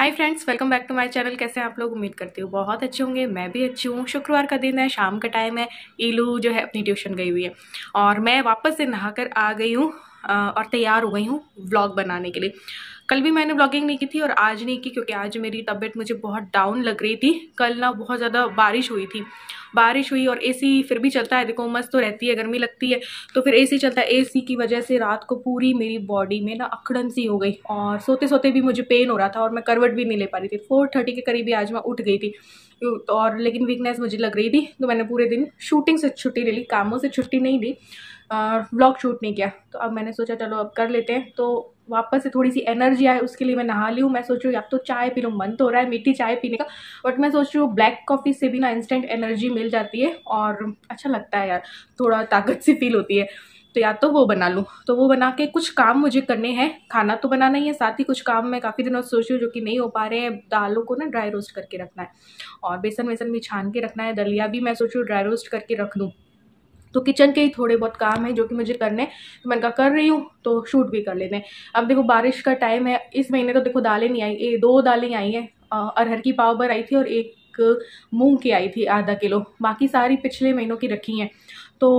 Hi friends, welcome back to my channel. कैसे हैं आप लोग? उम्मीद करती हूँ बहुत अच्छे होंगे। मैं भी अच्छी हूँ। शुक्रवार का दिन है, शाम का टाइम है। ईलू जो है अपनी ट्यूशन गई हुई है और मैं वापस से नहाकर आ गई हूँ और तैयार हो गई हूँ व्लॉग बनाने के लिए। कल भी मैंने व्लॉगिंग नहीं की थी और आज नहीं की क्योंकि आज मेरी तबीयत मुझे बहुत डाउन लग रही थी। कल ना बहुत ज़्यादा बारिश हुई और एसी फिर भी चलता है। देखो उमस तो रहती है, गर्मी लगती है तो फिर एसी चलता है। एसी की वजह से रात को पूरी मेरी बॉडी में ना अकड़न सी हो गई और सोते सोते भी मुझे पेन हो रहा था और मैं करवट भी नहीं ले पा रही थी। 4:30 के करीब ही आज मैं उठ गई थी और लेकिन वीकनेस मुझे लग रही थी तो मैंने पूरे दिन शूटिंग से छुट्टी ले ली, कामों से छुट्टी नहीं ली, व्लॉग शूट नहीं किया। तो अब मैंने सोचा चलो अब कर लेते हैं, तो वापस से थोड़ी सी एनर्जी आए उसके लिए मैं नहा ली हूँ। मैं सोच रही हूँ या तो चाय पी लूँ, मन तो हो रहा है मीठी चाय पीने का, बट मैं सोच रही हूँ ब्लैक कॉफ़ी से भी ना इंस्टेंट एनर्जी मिल जाती है और अच्छा लगता है यार, थोड़ा ताकत सी फील होती है। तो या तो वो बना लूँ, तो वो बना के कुछ काम मुझे करने हैं। खाना तो बनाना ही है, साथ ही कुछ काम मैं काफ़ी दिनों से सोच रही हूँ जो कि नहीं हो पा रहे हैं। दालों को ना ड्राई रोस्ट करके रखना है और बेसन वेसन भी छान के रखना है। दलिया भी मैं सोच रही हूँ ड्राई रोस्ट करके रख दूँ। तो किचन के ही थोड़े बहुत काम है जो कि मुझे करने हैं, तो मैंने कहा कर रही हूँ तो शूट भी कर लेते हैं। अब देखो बारिश का टाइम है, इस महीने तो देखो दालें नहीं आई, 2 दालें आई हैं। अरहर की पाव भर आई थी और एक मूंग की आई थी आधा किलो, बाकी सारी पिछले महीनों की रखी हैं। तो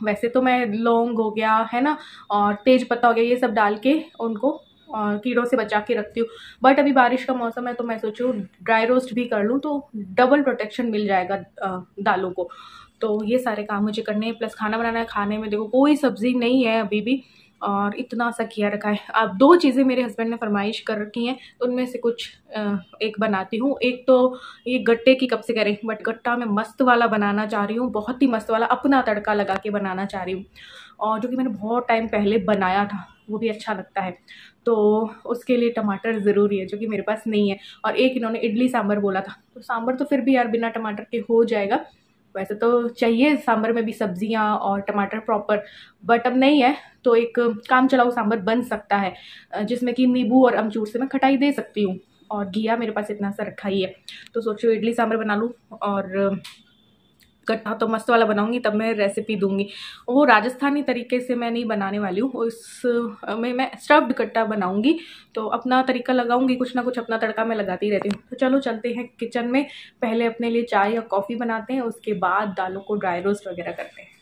वैसे तो मैं लौंग हो गया है ना और तेज पत्ता हो गया, ये सब डाल के उनको कीड़ों से बचा के रखती हूँ। बट अभी बारिश का मौसम है तो मैं सोचूँ ड्राई रोस्ट भी कर लूँ तो डबल प्रोटेक्शन मिल जाएगा दालों को। तो ये सारे काम मुझे करने हैं, प्लस खाना बनाना है। खाने में देखो कोई सब्जी नहीं है अभी भी और इतना सा किया रखा है। अब 2 चीज़ें मेरे हस्बैंड ने फरमाइश कर रखी हैं तो उनमें से कुछ एक बनाती हूँ। एक तो ये गट्टे की कब से करें, बट गट्टा मैं मस्त वाला बनाना चाह रही हूँ, बहुत ही मस्त वाला अपना तड़का लगा के बनाना चाह रही हूँ और जो कि मैंने बहुत टाइम पहले बनाया था, वो भी अच्छा लगता है। तो उसके लिए टमाटर ज़रूरी है जो कि मेरे पास नहीं है। और एक इन्होंने इडली सांभर बोला था, तो सांभर तो फिर भी यार बिना टमाटर के हो जाएगा। वैसे तो चाहिए सांभर में भी सब्जियां और टमाटर प्रॉपर, बट अब नहीं है तो एक काम चलाऊ सांभर बन सकता है जिसमें कि नींबू और अमचूर से मैं खटाई दे सकती हूँ। और घिया मेरे पास इतना सा रखा ही है, तो सोचो इडली सांभर बना लूँ और गट्टा तो मस्त वाला बनाऊंगी। तब मैं रेसिपी दूंगी, वो राजस्थानी तरीके से मैं नहीं बनाने वाली हूँ। उस में मैं स्टफ्ड गट्टा बनाऊंगी, तो अपना तरीका लगाऊंगी, कुछ ना कुछ अपना तड़का मैं लगाती रहती हूँ। तो चलो चलते हैं किचन में, पहले अपने लिए चाय या कॉफ़ी बनाते हैं, उसके बाद दालों को ड्राई रोस्ट वगैरह करते हैं।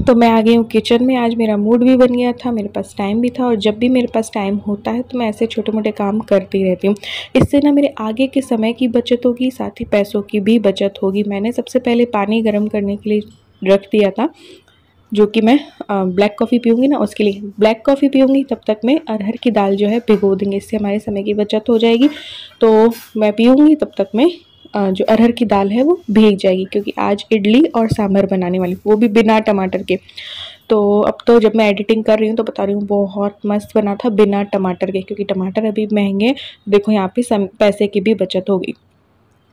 तो मैं आ गई हूँ किचन में। आज मेरा मूड भी बन गया था, मेरे पास टाइम भी था और जब भी मेरे पास टाइम होता है तो मैं ऐसे छोटे मोटे काम करती रहती हूँ। इससे ना मेरे आगे के समय की बचत होगी, साथ ही पैसों की भी बचत होगी। मैंने सबसे पहले पानी गर्म करने के लिए रख दिया था, जो कि मैं ब्लैक कॉफ़ी पीऊँगी ना उसके लिए। ब्लैक कॉफ़ी पीऊँगी तब तक मैं अरहर की दाल जो है भिगो देंगे, इससे हमारे समय की बचत हो जाएगी। तो मैं पीऊँगी तब तक मैं जो अरहर की दाल है वो भीग जाएगी, क्योंकि आज इडली और सांभर बनाने वाली, वो भी बिना टमाटर के। तो अब तो जब मैं एडिटिंग कर रही हूँ तो बता रही हूँ बहुत मस्त बना था बिना टमाटर के, क्योंकि टमाटर अभी महंगे। देखो यहाँ पे पैसे की भी बचत होगी।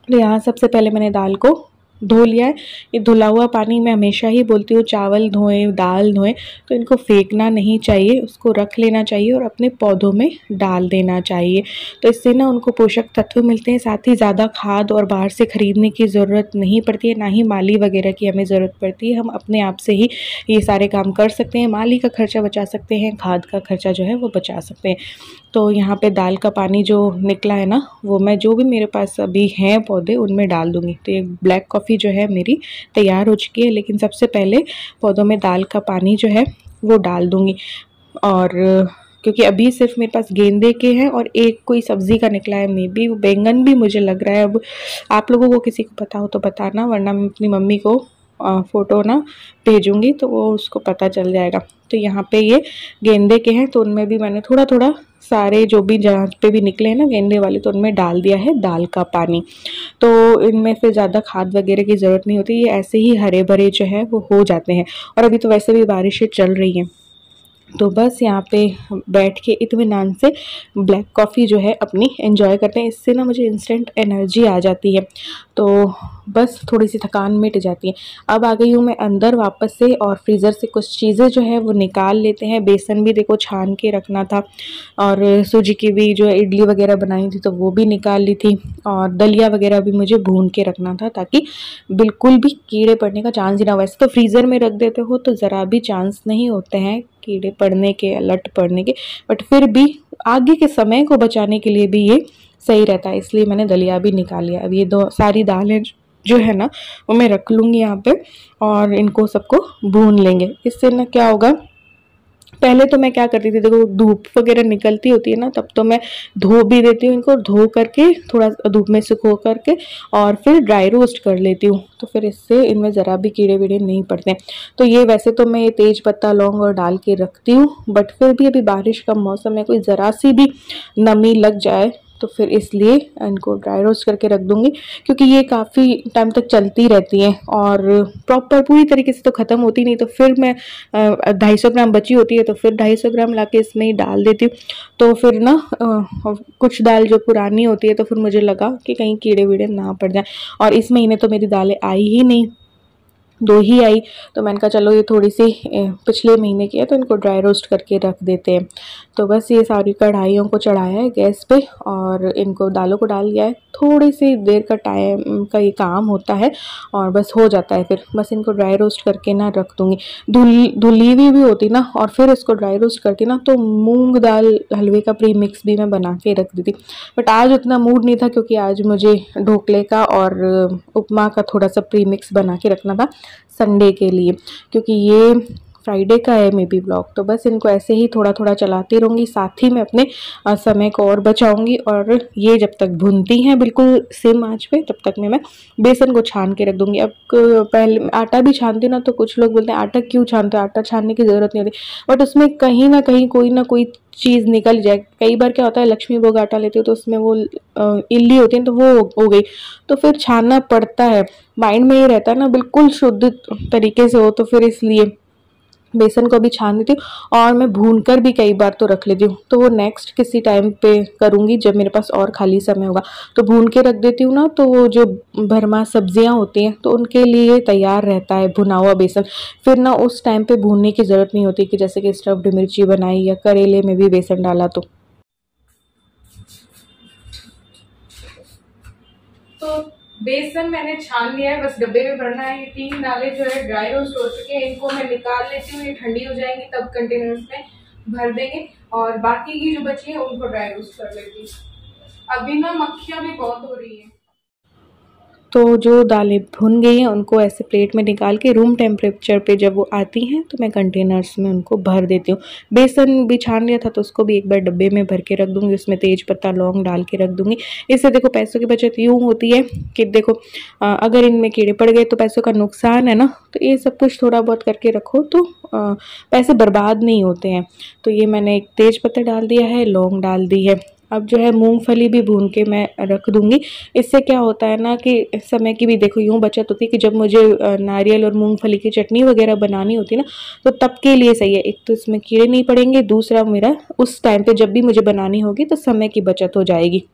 तो यहाँ सबसे पहले मैंने दाल को धो लिया है। ये धुला हुआ पानी मैं हमेशा ही बोलती हूँ, चावल धोएं दाल धोएं तो इनको फेंकना नहीं चाहिए, उसको रख लेना चाहिए और अपने पौधों में डाल देना चाहिए। तो इससे ना उनको पोषक तत्व मिलते हैं, साथ ही ज़्यादा खाद और बाहर से ख़रीदने की ज़रूरत नहीं पड़ती है, ना ही माली वगैरह की हमें ज़रूरत पड़ती है। हम अपने आप से ही ये सारे काम कर सकते हैं, माली का खर्चा बचा सकते हैं, खाद का खर्चा जो है वो बचा सकते हैं। तो यहाँ पे दाल का पानी जो निकला है ना, वो मैं जो भी मेरे पास अभी हैं पौधे उनमें डाल दूँगी। तो ये ब्लैक कॉफ़ी जो है मेरी तैयार हो चुकी है, लेकिन सबसे पहले पौधों में दाल का पानी जो है वो डाल दूँगी। और क्योंकि अभी सिर्फ मेरे पास गेंदे के हैं और एक कोई सब्ज़ी का निकला है, मे बी बैंगन भी मुझे लग रहा है। अब आप लोगों को किसी को पता हो तो बताना, वरना मैं अपनी मम्मी को फ़ोटो ना भेजूँगी तो वो उसको पता चल जाएगा। तो यहाँ पे ये गेंदे के हैं तो उनमें भी मैंने थोड़ा थोड़ा सारे जो भी जहाँ पे भी निकले हैं ना गेंदे वाले, तो उनमें डाल दिया है दाल का पानी। तो इनमें से ज़्यादा खाद वगैरह की ज़रूरत नहीं होती, ये ऐसे ही हरे भरे जो है वो हो जाते हैं। और अभी तो वैसे भी बारिशें चल रही हैं, तो बस यहाँ पे बैठ के इत्मीनान से ब्लैक कॉफ़ी जो है अपनी एंजॉय करते हैं। इससे ना मुझे इंस्टेंट एनर्जी आ जाती है, तो बस थोड़ी सी थकान मिट जाती है। अब आ गई हूँ मैं अंदर वापस से और फ्रीज़र से कुछ चीज़ें जो है वो निकाल लेते हैं। बेसन भी देखो छान के रखना था और सूजी की भी जो इडली वगैरह बनाई थी तो वो भी निकाल ली थी, और दलिया वगैरह भी मुझे भून के रखना था ताकि बिल्कुल भी कीड़े पड़ने का चांस ही ना हो। वैसे तो फ्रीज़र में रख देते हो तो ज़रा भी चांस नहीं होते हैं कीड़े पड़ने के, अलर्ट पड़ने के, बट फिर भी आगे के समय को बचाने के लिए भी ये सही रहता है, इसलिए मैंने दलिया भी निकाल लिया। अब ये दो सारी दालें जो है ना वो मैं रख लूँगी यहाँ पे और इनको सबको भून लेंगे। इससे ना क्या होगा, पहले तो मैं क्या करती थी, देखो धूप वगैरह निकलती होती है ना तब तो मैं धो भी देती हूँ इनको, धो करके थोड़ा धूप में सुखो करके और फिर ड्राई रोस्ट कर लेती हूँ, तो फिर इससे इनमें ज़रा भी कीड़े वीड़े नहीं पड़ते हैं। तो ये वैसे तो मैं ये तेज पत्ता लौंग और डाल के रखती हूँ, बट फिर भी अभी बारिश का मौसम है, कोई ज़रा सी भी नमी लग जाए तो फिर इसलिए इनको ड्राई रोस्ट करके रख दूँगी, क्योंकि ये काफ़ी टाइम तक चलती रहती हैं और प्रॉपर पूरी तरीके से तो ख़त्म होती नहीं। तो फिर मैं 250 ग्राम बची होती है तो फिर 250 ग्राम लाके इसमें ही डाल देती हूँ। तो फिर ना कुछ दाल जो पुरानी होती है तो फिर मुझे लगा कि कहीं कीड़े वीड़े ना पड़ जाए, और इस महीने तो मेरी दालें आई ही नहीं, 2 ही आई। तो मैंने कहा चलो ये थोड़ी सी पिछले महीने की है तो इनको ड्राई रोस्ट करके रख देते हैं। तो बस ये सारी कढ़ाइयों को चढ़ाया है गैस पे और इनको दालों को डाल दिया है। थोड़ी सी देर का टाइम का ये काम होता है और बस हो जाता है, फिर बस इनको ड्राई रोस्ट करके ना रख दूँगी। धुली हुई भी होती ना और फिर इसको ड्राई रोस्ट करके ना तो मूँग दाल हलवे का प्री मिक्स भी मैं बना के रख दी थी। बट आज उतना मूड नहीं था, क्योंकि आज मुझे ढोकले का और उपमा का थोड़ा सा प्री मिक्स बना के रखना था संडे के लिए, क्योंकि ये फ्राइडे का है मे बी ब्लॉग। तो बस इनको ऐसे ही थोड़ा थोड़ा चलाती रहूँगी, साथ ही मैं अपने समय को और बचाऊंगी। और ये जब तक भुनती हैं बिल्कुल सेम आंच पे तब तक मैं बेसन को छान के रख दूँगी। अब पहले आटा भी छानती ना तो कुछ लोग बोलते हैं आटा क्यों छानते हो, आटा छानने की ज़रूरत नहीं होती, बट उसमें कहीं ना कहीं कोई ना कोई चीज़ निकल जाए। कई बार क्या होता है, लक्ष्मी भोग आटा लेती हो तो उसमें वो इल्ली होती है तो वो हो गई, तो फिर छानना पड़ता है। माइंड में ये रहता है ना बिल्कुल शुद्ध तरीके से हो, तो फिर इसलिए बेसन को भी छान देती हूँ और मैं भून कर भी कई बार तो रख लेती हूँ। तो वो नेक्स्ट किसी टाइम पे करूँगी जब मेरे पास और खाली समय होगा, तो भून के रख देती हूँ ना, तो वो जो भरमा सब्जियाँ होती हैं तो उनके लिए तैयार रहता है भुना हुआ बेसन। फिर ना उस टाइम पे भूनने की ज़रूरत नहीं होती कि जैसे कि स्टफ्ड मिर्ची बनाई या करेले में भी बेसन डाला तो बेसन मैंने छान लिया है, बस डब्बे में भरना है। ये 3 दालें जो है ड्राई रोस्ट हो चुके हैं, इनको मैं निकाल लेती हूँ, ये ठंडी हो जाएंगी तब कंटेनर्स में भर देंगे और बाकी की जो बची है उनको ड्राई रोस्ट कर लेती हूँ। अभी ना मक्खियाँ भी बहुत हो रही हैं। तो जो दालें भुन गई हैं उनको ऐसे प्लेट में निकाल के रूम टेम्परेचर पे जब वो आती हैं तो मैं कंटेनर्स में उनको भर देती हूँ। बेसन भी छान लिया था तो उसको भी एक बार डब्बे में भर के रख दूँगी, उसमें तेज पत्ता लौंग डाल के रख दूँगी। इससे देखो पैसों की बचत यूँ होती है कि देखो अगर इनमें कीड़े पड़ गए तो पैसों का नुकसान है ना, तो ये सब कुछ थोड़ा बहुत करके रखो तो पैसे बर्बाद नहीं होते हैं। तो ये मैंने एक तेज पत्ता डाल दिया है, लौंग डाल दी है। अब जो है मूंगफली भी भून के मैं रख दूंगी। इससे क्या होता है ना कि समय की भी देखो यूँ बचत होती है कि जब मुझे नारियल और मूंगफली की चटनी वगैरह बनानी होती है ना तो तब के लिए सही है। एक तो इसमें कीड़े नहीं पड़ेंगे, दूसरा मेरा उस टाइम पे जब भी मुझे बनानी होगी तो समय की बचत हो जाएगी,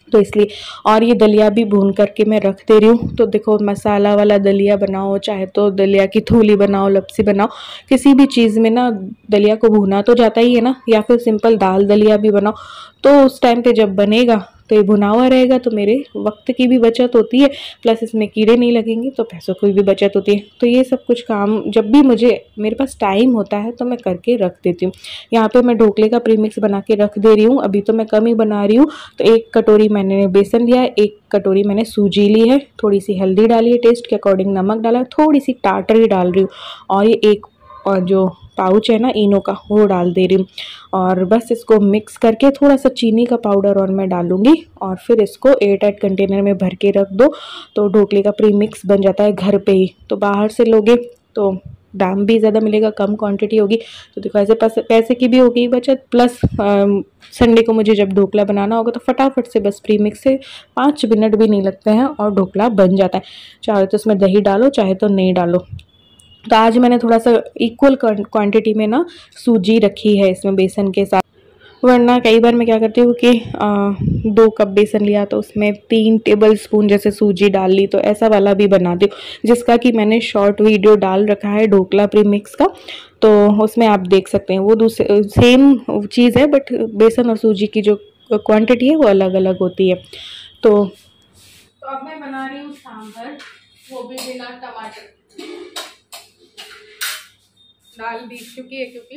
तो इसलिए। और ये दलिया भी भून करके मैं रख दे रही हूँ। तो देखो मसाला वाला दलिया बनाओ, चाहे तो दलिया की थूली बनाओ, लपसी बनाओ, किसी भी चीज़ में ना दलिया को भुना तो जाता ही है ना, या फिर सिंपल दाल दलिया भी बनाओ तो उस टाइम पे जब बनेगा तो ये भुना हुआ रहेगा, तो मेरे वक्त की भी बचत होती है, प्लस इसमें कीड़े नहीं लगेंगे तो पैसों की भी बचत होती है। तो ये सब कुछ काम जब भी मेरे पास टाइम होता है तो मैं करके रख देती हूँ। यहाँ पे मैं ढोकले का प्रीमिक्स बना के रख दे रही हूँ, अभी तो मैं कम ही बना रही हूँ। तो 1 कटोरी मैंने बेसन लिया है, 1 कटोरी मैंने सूजी ली है, थोड़ी सी हल्दी डाली है, टेस्ट के अकॉर्डिंग नमक डाला, थोड़ी सी टाटरी डाल रही हूँ और ये एक और जो पाउच है ना इनो का वो डाल दे रही हूँ। और बस इसको मिक्स करके थोड़ा सा चीनी का पाउडर और मैं डालूंगी और फिर इसको एयरटाइट कंटेनर में भर के रख दो, तो ढोकले का प्री मिक्स बन जाता है घर पे ही। तो बाहर से लोगे तो दाम भी ज़्यादा मिलेगा, कम क्वांटिटी होगी, तो देखो ऐसे पैसे की भी होगी बचत, प्लस संडे को मुझे जब ढोकला बनाना होगा तो फटाफट से बस प्री मिक्स से 5 मिनट भी नहीं लगते हैं और ढोकला बन जाता है। चाहे तो इसमें दही डालो चाहे तो नहीं डालो। तो आज मैंने थोड़ा सा इक्वल क्वांटिटी में ना सूजी रखी है इसमें बेसन के साथ, वरना कई बार मैं क्या करती हूँ कि 2 कप बेसन लिया तो उसमें 3 टेबल स्पून जैसे सूजी डाल ली, तो ऐसा वाला भी बनाती हूँ, जिसका कि मैंने शॉर्ट वीडियो डाल रखा है ढोकला प्रीमिक्स का, तो उसमें आप देख सकते हैं। वो दूसरे सेम चीज़ है बट बेसन और सूजी की जो क्वांटिटी है वो अलग अलग होती है। तो अब मैं बना रही हूँ सांभर, वो भी बिना टमाटर, दाल बीफ चुकी है क्योंकि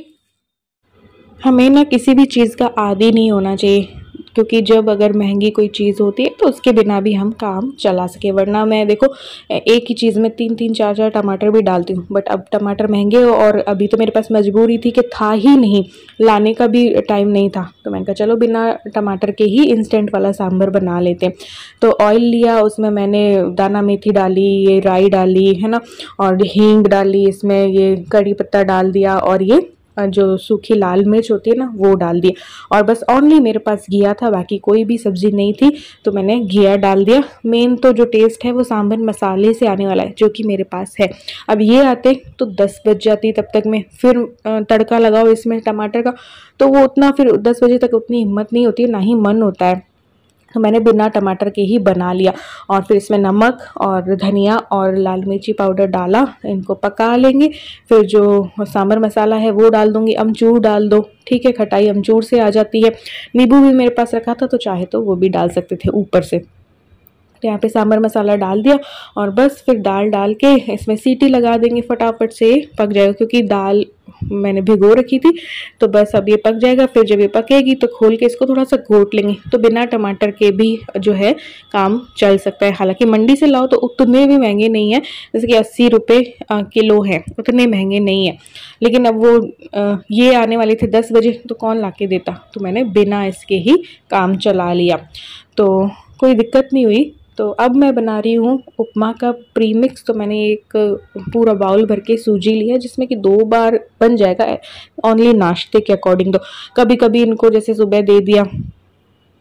हमें ना किसी भी चीज़ का आदी नहीं होना चाहिए, क्योंकि जब अगर महंगी कोई चीज़ होती है तो उसके बिना भी हम काम चला सके। वरना मैं देखो एक ही चीज़ में 3-3 4-4 टमाटर भी डालती हूँ, बट अब टमाटर महंगे हो और अभी तो मेरे पास मजबूरी थी कि था ही नहीं, लाने का भी टाइम नहीं था, तो मैंने कहा चलो बिना टमाटर के ही इंस्टेंट वाला सांभर बना लेते हैं। तो ऑयल लिया, उसमें मैंने दाना मेथी डाली, ये राई डाली है ना, और हींग डाली, इसमें ये कड़ी पत्ता डाल दिया, और ये जो सूखी लाल मिर्च होती है ना वो डाल दी। और बस ओनली मेरे पास घिया था, बाकी कोई भी सब्जी नहीं थी, तो मैंने घिया डाल दिया। मेन तो जो टेस्ट है वो सांभर मसाले से आने वाला है, जो कि मेरे पास है। अब ये आते तो 10 बज जाती, तब तक में फिर तड़का लगाओ इसमें टमाटर का, तो वो उतना फिर 10 बजे तक उतनी हिम्मत नहीं होती है, ना ही मन होता है। तो मैंने बिना टमाटर के ही बना लिया, और फिर इसमें नमक और धनिया और लाल मिर्ची पाउडर डाला, इनको पका लेंगे। फिर जो सांभर मसाला है वो डाल दूंगी, अमचूर डाल दो, ठीक है, खटाई अमचूर से आ जाती है। नींबू भी मेरे पास रखा था, तो चाहे तो वो भी डाल सकते थे ऊपर से। तो यहाँ पे सांभर मसाला डाल दिया, और बस फिर दाल डाल के इसमें सीटी लगा देंगे, फटाफट से पक जाएगा, क्योंकि दाल मैंने भिगो रखी थी। तो बस अब ये पक जाएगा, फिर जब ये पकेगी तो खोल के इसको थोड़ा सा घोट लेंगे। तो बिना टमाटर के भी जो है काम चल सकता है। हालांकि मंडी से लाओ तो उतने भी महंगे नहीं है, जैसे कि 80 रुपये किलो है, उतने महंगे नहीं है। लेकिन अब वो ये आने वाले थे 10 बजे, तो कौन ला के देता, तो मैंने बिना इसके ही काम चला लिया, तो कोई दिक्कत नहीं हुई। तो अब मैं बना रही हूँ उपमा का प्रीमिक्स। तो मैंने एक पूरा बाउल भर के सूजी लिया, जिसमें कि 2 बार बन जाएगा, ओनली नाश्ते के अकॉर्डिंग। तो कभी कभी इनको जैसे सुबह दे दिया,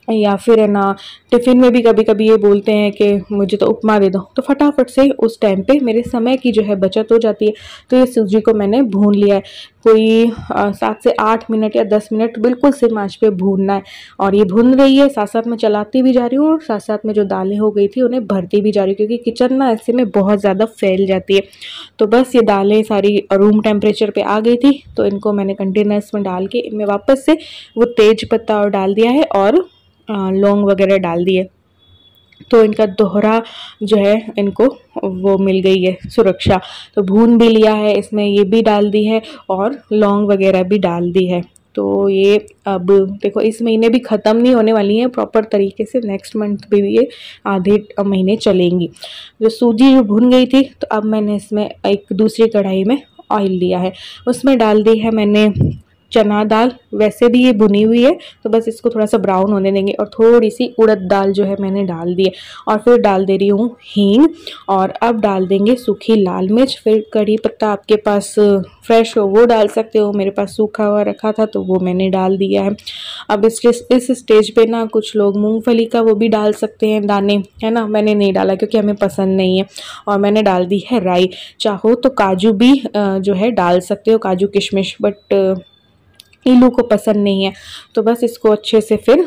या फिर है ना टिफ़िन में भी कभी कभी ये बोलते हैं कि मुझे तो उपमा दे दो, तो फटाफट से उस टाइम पे मेरे समय की जो है बचत हो जाती है। तो ये सूजी को मैंने भून लिया है, कोई 7 से 8 मिनट या 10 मिनट बिल्कुल सिम आंच पे भूनना है। और ये भून रही है, साथ साथ में चलाती भी जा रही हूँ, और साथ साथ में जो दालें हो गई थी उन्हें भरती भी जा रही हूँ, क्योंकि किचन ना ऐसे में बहुत ज़्यादा फैल जाती है। तो बस ये दालें सारी रूम टेम्परेचर पे आ गई थी, तो इनको मैंने कंटेनर्स में डाल के इनमें वापस से वो तेज पत्ता और डाल दिया है, और लौंग वगैरह डाल दिए। तो इनका दोहरा जो है इनको वो मिल गई है सुरक्षा। तो भून भी लिया है, इसमें ये भी डाल दी है, और लौंग वगैरह भी डाल दी है। तो ये अब देखो इस महीने भी ख़त्म नहीं होने वाली है प्रॉपर तरीके से, नेक्स्ट मंथ भी ये आधे महीने चलेंगी। जो सूजी जो भून गई थी, तो अब मैंने इसमें एक दूसरी कढ़ाई में ऑयल लिया है, उसमें डाल दी है मैंने चना दाल। वैसे भी ये भुनी हुई है, तो बस इसको थोड़ा सा ब्राउन होने देंगे। और थोड़ी सी उड़द दाल जो है मैंने डाल दी है, और फिर डाल दे रही हूँ हींग, और अब डाल देंगे सूखी लाल मिर्च। फिर कड़ी पत्ता आपके पास फ्रेश हो वो डाल सकते हो, मेरे पास सूखा हुआ रखा था तो वो मैंने डाल दिया है। अब इस स्टेज पे ना कुछ लोग मूंगफली का वो भी डाल सकते हैं दाने, है ना, मैंने नहीं डाला क्योंकि हमें पसंद नहीं है। और मैंने डाल दी है राई, चाहो तो काजू भी जो है डाल सकते हो, काजू किशमिश, बट इलू को पसंद नहीं है। तो बस इसको अच्छे से फिर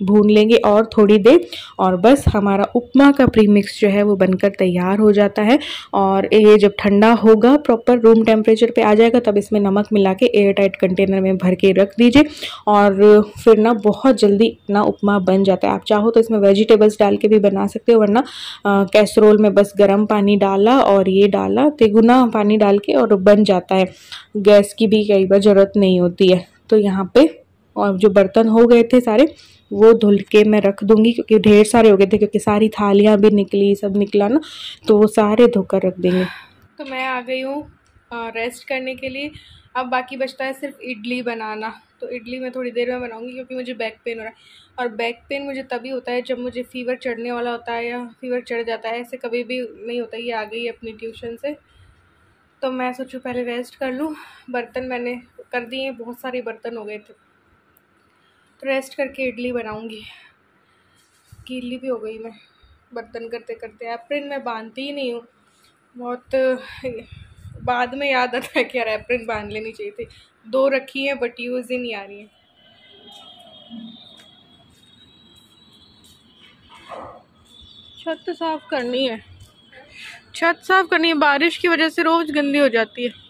भून लेंगे और थोड़ी देर, और बस हमारा उपमा का प्रीमिक्स जो है वो बनकर तैयार हो जाता है। और ये जब ठंडा होगा, प्रॉपर रूम टेम्परेचर पे आ जाएगा, तब इसमें नमक मिला के एयर टाइट कंटेनर में भर के रख दीजिए, और फिर ना बहुत जल्दी इतना उपमा बन जाता है। आप चाहो तो इसमें वेजिटेबल्स डाल के भी बना सकते हो, वरना कैसरोल में बस गर्म पानी डाला और ये डाला, तिगुना पानी डाल के, और बन जाता है। गैस की भी कई बार ज़रूरत नहीं होती है। तो यहाँ पे और जो बर्तन हो गए थे सारे, वो धुल के मैं रख दूंगी, क्योंकि ढेर सारे हो गए थे, क्योंकि सारी थालियाँ भी निकली, सब निकला ना, तो वो सारे धोकर रख देंगे। तो मैं आ गई हूँ रेस्ट करने के लिए। अब बाकी बचता है सिर्फ इडली बनाना। तो इडली मैं थोड़ी देर में बनाऊंगी, क्योंकि मुझे बैक पेन हो रहा है, और बैक पेन मुझे तभी होता है जब मुझे फ़ीवर चढ़ने वाला होता है, या फ़ीवर चढ़ जाता है। ऐसे कभी भी नहीं होता। ये आ गई अपनी ट्यूशन से, तो मैं सोचूं पहले रेस्ट कर लूँ। बर्तन मैंने कर दिए, बहुत सारे बर्तन हो गए थे, तो रेस्ट करके इडली बनाऊंगी। गीली भी हो गई मैं बर्तन करते करते। एप्रिन मैं बांधती ही नहीं हूँ, बहुत बाद में याद आता है कि यार एप्रिन बांध लेनी चाहिए थी। 2 रखी हैं बट यूज़ ही नहीं आ रही हैं। छत तो साफ़ करनी है, छत साफ़ करनी है, बारिश की वजह से रोज़ गंदी हो जाती है।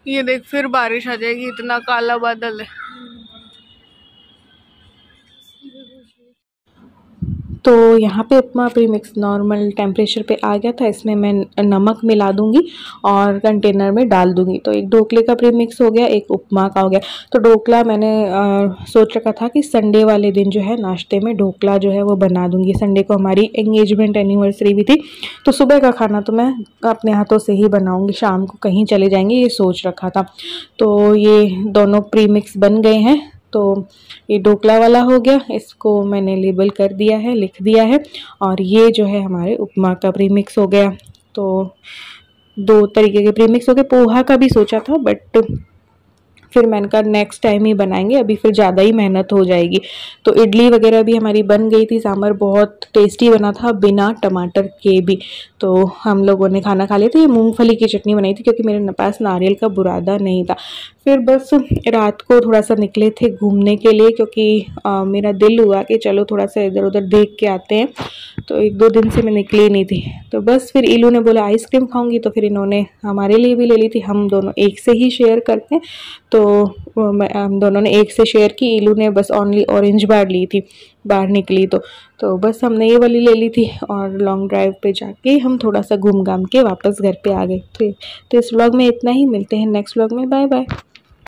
ये देख फिर बारिश आ जाएगी, इतना काला बादल है। तो यहाँ पे उपमा प्रीमिक्स नॉर्मल टेम्परेचर पे आ गया था। इसमें मैं नमक मिला दूँगी और कंटेनर में डाल दूँगी। तो एक ढोकले का प्रीमिक्स हो गया, एक उपमा का हो गया। तो ढोकला मैंने सोच रखा था कि संडे वाले दिन जो है नाश्ते में ढोकला जो है वो बना दूँगी। संडे को हमारी एंगेजमेंट एनिवर्सरी भी थी, तो सुबह का खाना तो मैं अपने हाथों से ही बनाऊँगी, शाम को कहीं चले जाएंगे ये सोच रखा था। तो ये दोनों प्रीमिक्स बन गए हैं। तो ये ढोकला वाला हो गया, इसको मैंने लेबल कर दिया है, लिख दिया है। और ये जो है हमारे उपमा का प्रीमिक्स हो गया। तो 2 तरीके के प्रीमिक्स हो गए। पोहा का भी सोचा था बट फिर मैंने कहा नेक्स्ट टाइम ही बनाएंगे, अभी फिर ज़्यादा ही मेहनत हो जाएगी। तो इडली वगैरह भी हमारी बन गई थी। सांभर बहुत टेस्टी बना था बिना टमाटर के भी। तो हम लोगों ने खाना खा लिया था। ये मूंगफली की चटनी बनाई थी क्योंकि मेरे पास नारियल का बुरादा नहीं था। फिर बस रात को थोड़ा सा निकले थे घूमने के लिए, क्योंकि मेरा दिल हुआ कि चलो थोड़ा सा इधर उधर देख के आते हैं। तो 1-2 दिन से मैं निकली नहीं थी। तो बस फिर इलू ने बोला आइसक्रीम खाऊंगी, तो फिर इन्होंने हमारे लिए भी ले ली थी। हम दोनों एक से ही शेयर करते हैं, तो हम दोनों ने एक से शेयर की। इलू ने बस ओनली ऑरेंज बार ली थी बाहर निकली तो बस हमने ये वाली ले ली थी। और लॉन्ग ड्राइव पे जाके हम थोड़ा सा घूम घाम के वापस घर पे आ गए थे। तो इस व्लॉग में इतना ही, मिलते हैं नेक्स्ट व्लॉग में। Bye bye.